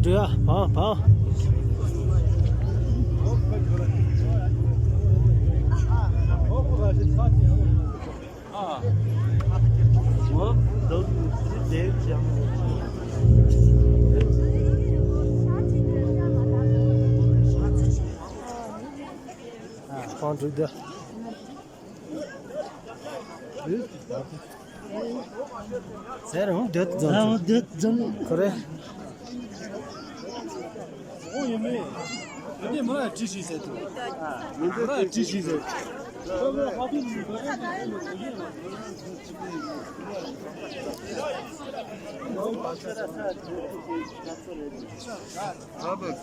đưa phó con trước đưa sẽ là không đứt dần 그래 근데 뭐야 지시세 또. 뭐야 지시세. Abi